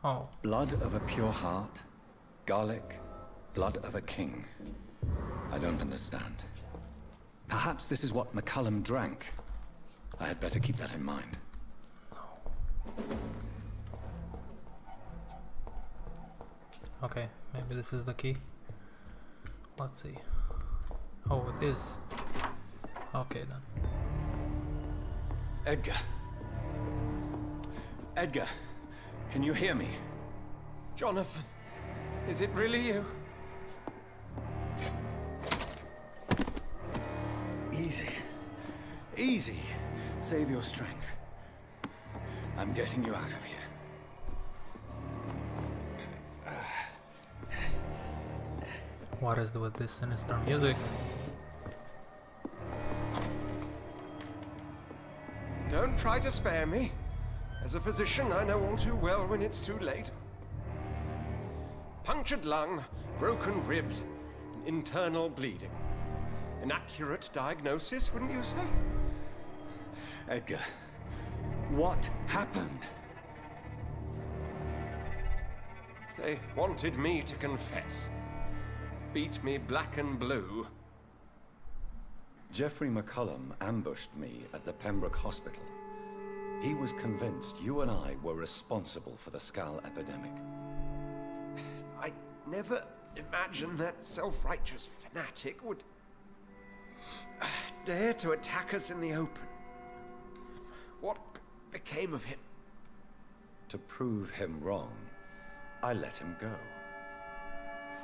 Oh. Blood of a pure heart, garlic, blood of a king. I don't understand. Perhaps this is what McCullum drank. I had better keep that in mind. Okay, maybe this is the key. Let's see. Oh, it is. Okay then. Edgar. Edgar, can you hear me? Jonathan, is it really you? Easy. Easy. Save your strength. I'm getting you out of here. What is with this sinister music? Don't try to spare me. As a physician, I know all too well when it's too late. Punctured lung, broken ribs, and internal bleeding. An accurate diagnosis, wouldn't you say? Edgar, what happened? They wanted me to confess. Beat me black and blue. Geoffrey McCullum ambushed me at the Pembroke Hospital. He was convinced you and I were responsible for the Skal epidemic. I never imagined that self-righteous fanatic would dare to attack us in the open. What became of him? To prove him wrong, I let him go.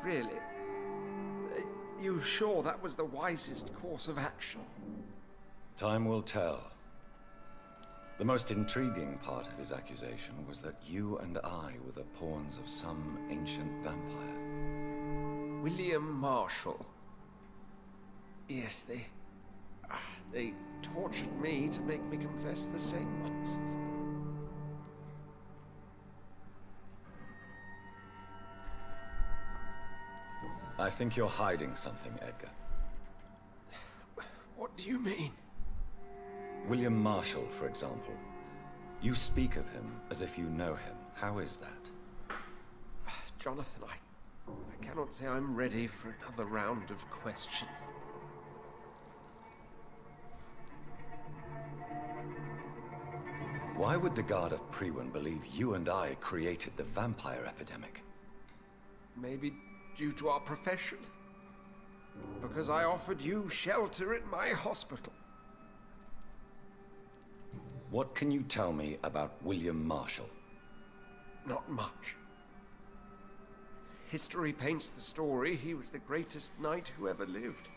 Really? Are you sure that was the wisest course of action? Time will tell. The most intriguing part of his accusation was that you and I were the pawns of some ancient vampire. William Marshall. Yes, they tortured me to make me confess the same nonsense. I think you're hiding something, Edgar. What do you mean? William Marshall, for example. You speak of him as if you know him. How is that? Jonathan, I cannot say I'm ready for another round of questions. Why would the Guard of Priwen believe you and I created the vampire epidemic? Maybe due to our profession. Because I offered you shelter in my hospital. What can you tell me about William Marshall? Not much. History paints the story he was the greatest knight who ever lived.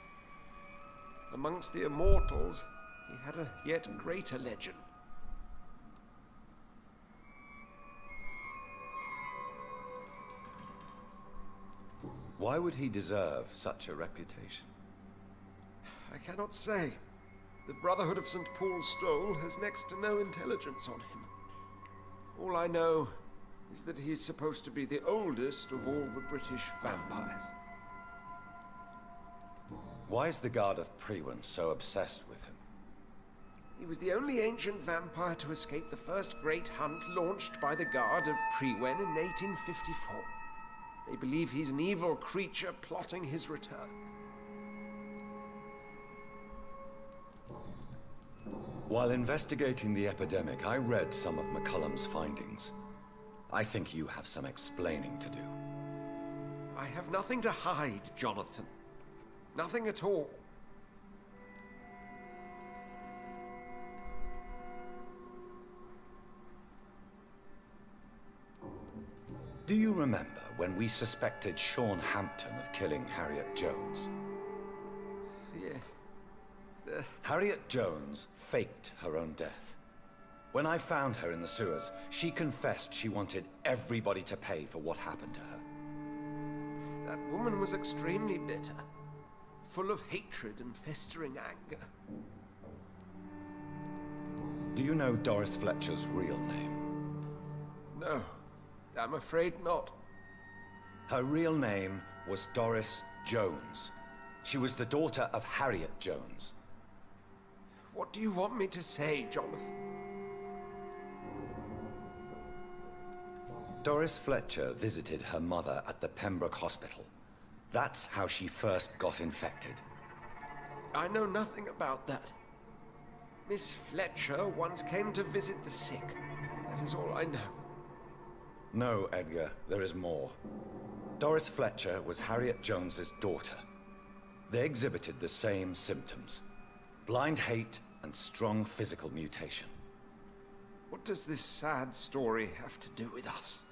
Amongst the immortals, he had a yet greater legend. Why would he deserve such a reputation? I cannot say. The Brotherhood of St. Paul's Stole has next to no intelligence on him. All I know is that he's supposed to be the oldest of all the British vampires. Why is the Guard of Priwen so obsessed with him? He was the only ancient vampire to escape the first great hunt launched by the Guard of Priwen in 1854. They believe he's an evil creature plotting his return. While investigating the epidemic, I read some of McCullum's findings. I think you have some explaining to do. I have nothing to hide, Jonathan. Nothing at all. Do you remember when we suspected Sean Hampton of killing Harriet Jones? Yes. Harriet Jones faked her own death. When I found her in the sewers, she confessed she wanted everybody to pay for what happened to her. That woman was extremely bitter, full of hatred and festering anger. Do you know Doris Fletcher's real name? No, I'm afraid not. Her real name was Doris Jones. She was the daughter of Harriet Jones. What do you want me to say, Jonathan? Doris Fletcher visited her mother at the Pembroke Hospital. That's how she first got infected. I know nothing about that. Miss Fletcher once came to visit the sick. That is all I know. No, Edgar, there is more. Doris Fletcher was Harriet Jones's daughter. They exhibited the same symptoms: blind hate and strong physical mutation. What does this sad story have to do with us?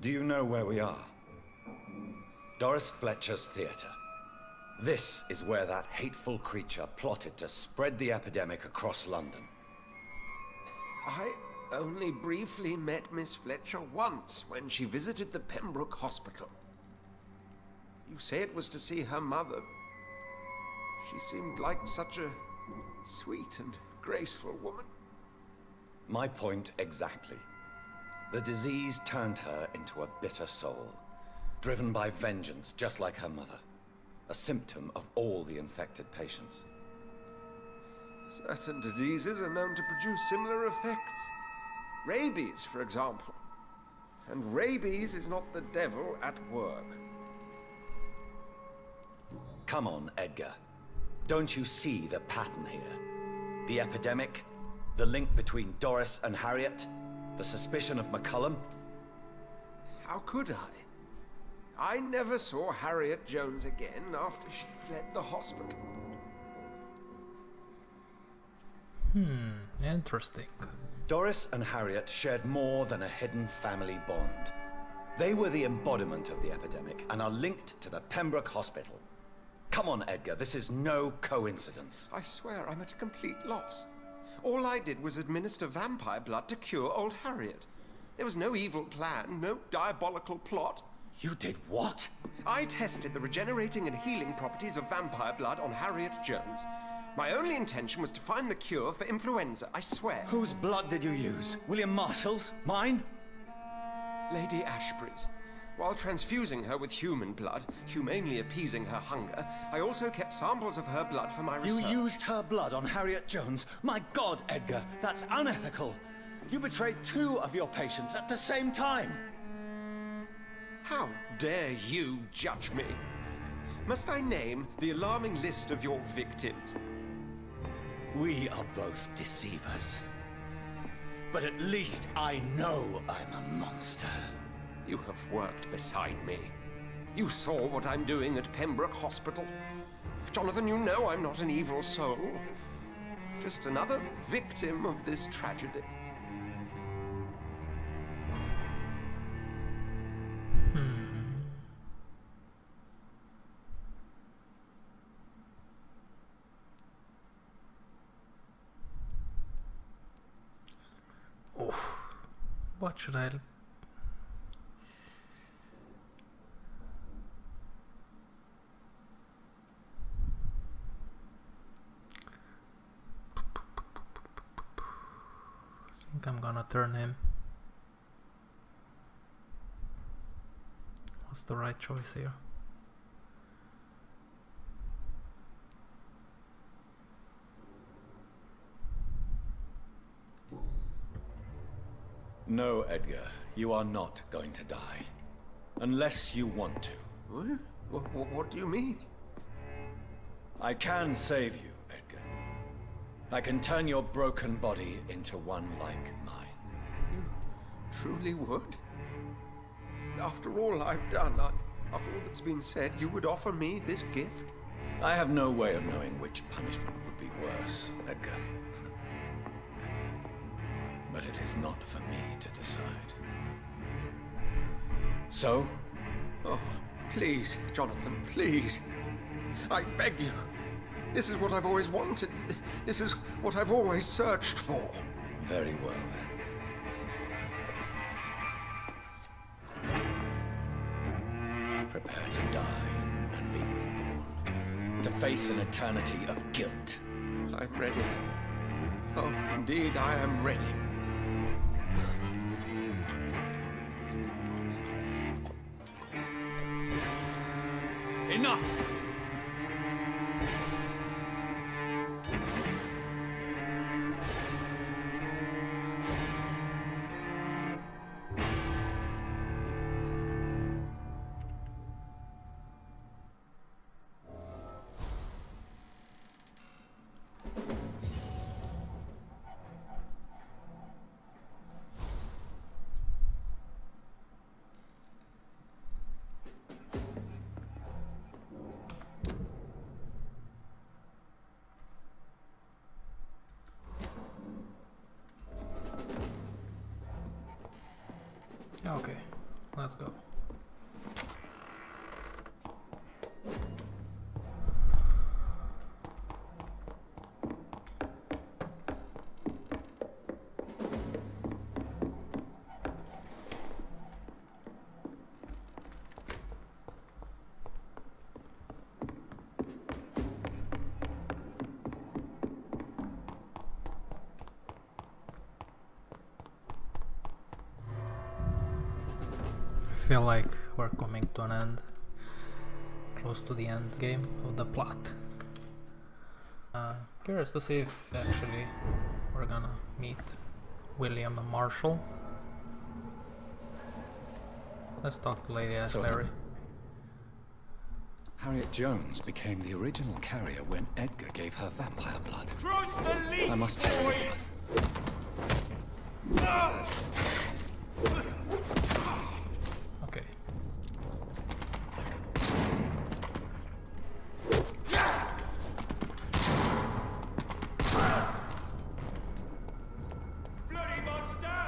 Do you know where we are? Doris Fletcher's theater. This is where that hateful creature plotted to spread the epidemic across London. I only briefly met Miss Fletcher once when she visited the Pembroke Hospital. You say it was to see her mother. She seemed like such a sweet and graceful woman. My point exactly. The disease turned her into a bitter soul, driven by vengeance just like her mother. A symptom of all the infected patients. Certain diseases are known to produce similar effects. Rabies, for example. And rabies is not the devil at work. Come on, Edgar. Don't you see the pattern here? The epidemic, the link between Doris and Harriet, the suspicion of McCullum. How could I? I never saw Harriet Jones again after she fled the hospital. Interesting. Doris and Harriet shared more than a hidden family bond. They were the embodiment of the epidemic and are linked to the Pembroke Hospital. Come on, Edgar, this is no coincidence. I swear I'm at a complete loss. All I did was administer vampire blood to cure old Harriet. There was no evil plan, no diabolical plot. You did what? I tested the regenerating and healing properties of vampire blood on Harriet Jones. My only intention was to find the cure for influenza, I swear. Whose blood did you use? William Marshall's? Mine? Lady Ashbury's. While transfusing her with human blood, humanely appeasing her hunger, I also kept samples of her blood for my research. You used her blood on Harriet Jones? My God, Edgar, that's unethical. You betrayed 2 of your patients at the same time. How dare you judge me? Must I name the alarming list of your victims? We are both deceivers. But at least I know I'm a monster. You have worked beside me. You saw what I'm doing at Pembroke Hospital. Jonathan, you know I'm not an evil soul. Just another victim of this tragedy. What should I... I think I'm gonna turn him. What's the right choice here? No, Edgar, you are not going to die. Unless you want to. What do you mean? I can save you, Edgar. I can turn your broken body into one like mine. You truly would? After all I've done, after all that's been said, you would offer me this gift? I have no way of knowing which punishment would be worse, Edgar. But it is not for me to decide. So? Oh, please, Jonathan, please. I beg you. This is what I've always wanted. This is what I've always searched for. Very well, then. Prepare to die and be reborn. To face an eternity of guilt. I'm ready. Oh, indeed, I am ready. Enough! Yeah, okay, let's go. I feel like we're coming to an end, close to the end game of the plot. Curious to see if actually we're gonna meet William and Marshall. Let's talk to Lady Asbury. Harriet Jones became the original carrier when Edgar gave her vampire blood. I must tell Elizabeth. Okay. Bloody monster!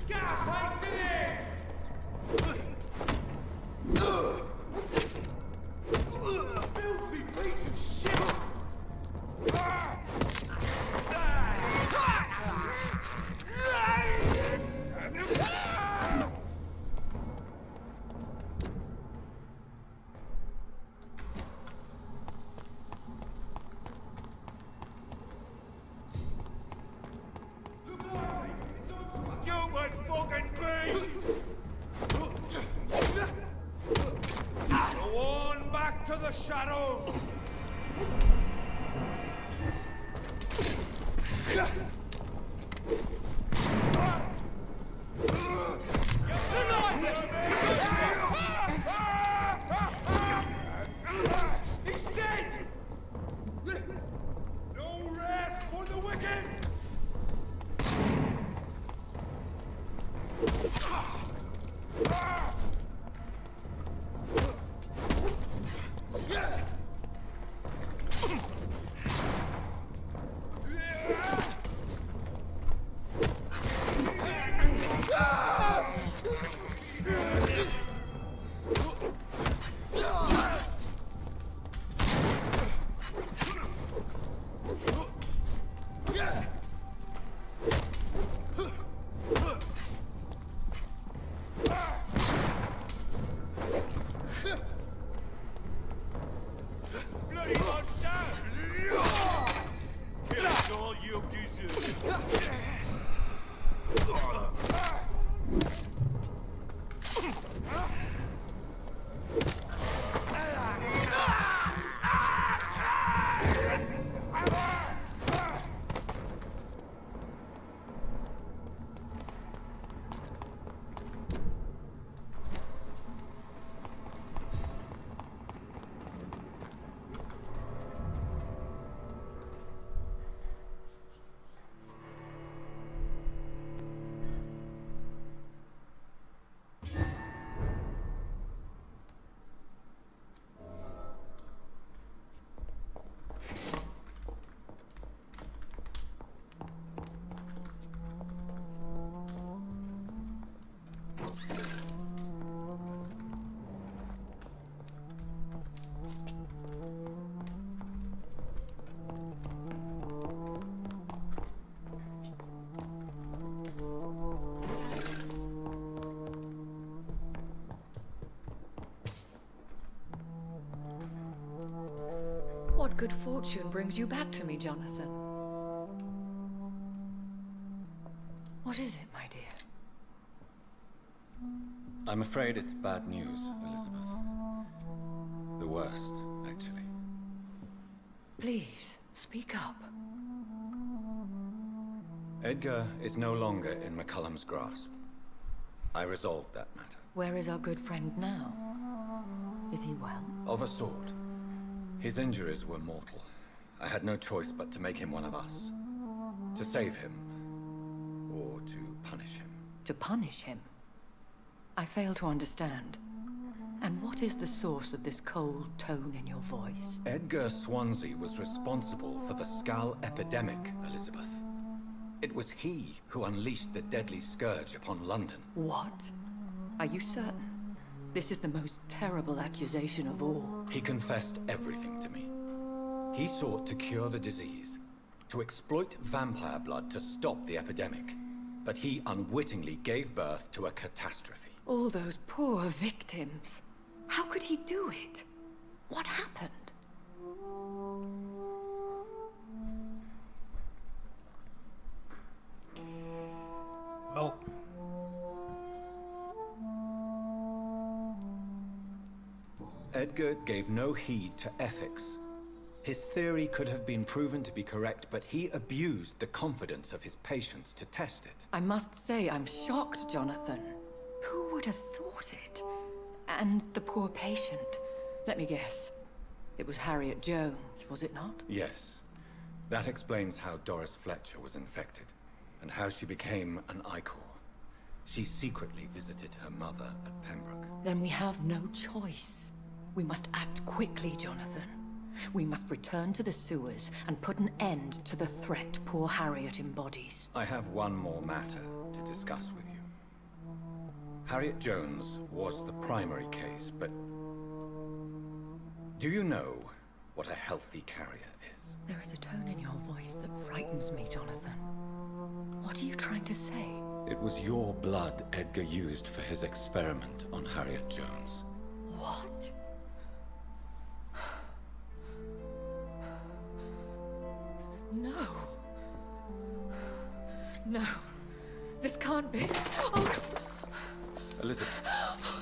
Get a taste of this! Filthy piece of shit! Stupid fucking beast! Go on back to the shadow! He's dead! No rest for the wicked! Bloody monster! It's all you deserve. What good fortune brings you back to me, Jonathan? What is it, my dear? I'm afraid it's bad news, Elizabeth. The worst, actually. Please, speak up. Edgar is no longer in McCullum's grasp. I resolved that matter. Where is our good friend now? Is he well? Of a sort. His injuries were mortal. I had no choice but to make him one of us. To save him, or to punish him. To punish him? I fail to understand. And what is the source of this cold tone in your voice? Edgar Swansea was responsible for the Skull epidemic, Elizabeth. It was he who unleashed the deadly scourge upon London. What? Are you certain? This is the most terrible accusation of all. He confessed everything to me. He sought to cure the disease, to exploit vampire blood to stop the epidemic. But he unwittingly gave birth to a catastrophe. All those poor victims. How could he do it? What happened? Well, Edgar gave no heed to ethics. His theory could have been proven to be correct, but he abused the confidence of his patients to test it. I must say I'm shocked, Jonathan. Who would have thought it? And the poor patient. Let me guess. It was Harriet Jones, was it not? Yes. That explains how Doris Fletcher was infected, and how she became an Icor. She secretly visited her mother at Pembroke. Then we have no choice. We must act quickly, Jonathan. We must return to the sewers and put an end to the threat poor Harriet embodies. I have one more matter to discuss with you. Harriet Jones was the primary case, but do you know what a healthy carrier is? There is a tone in your voice that frightens me, Jonathan. What are you trying to say? It was your blood Edgar used for his experiment on Harriet Jones. What? No. No. This can't be. Oh. Elizabeth,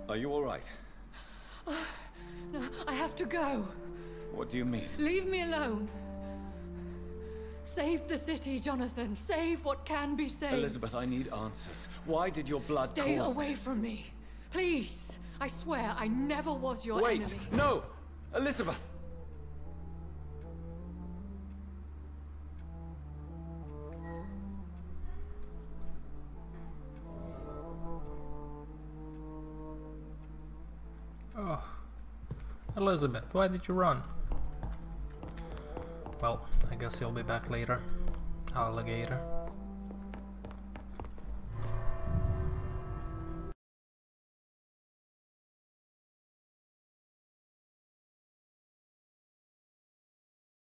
are you all right? No, I have to go. What do you mean? Leave me alone. Save the city, Jonathan. Save what can be saved. Elizabeth, I need answers. Why did your blood Stay cause away this? from me. Please. I swear I never was your Wait! enemy. No! Elizabeth! oh, Elizabeth, why did you run? Well, I guess he'll be back later. Alligator.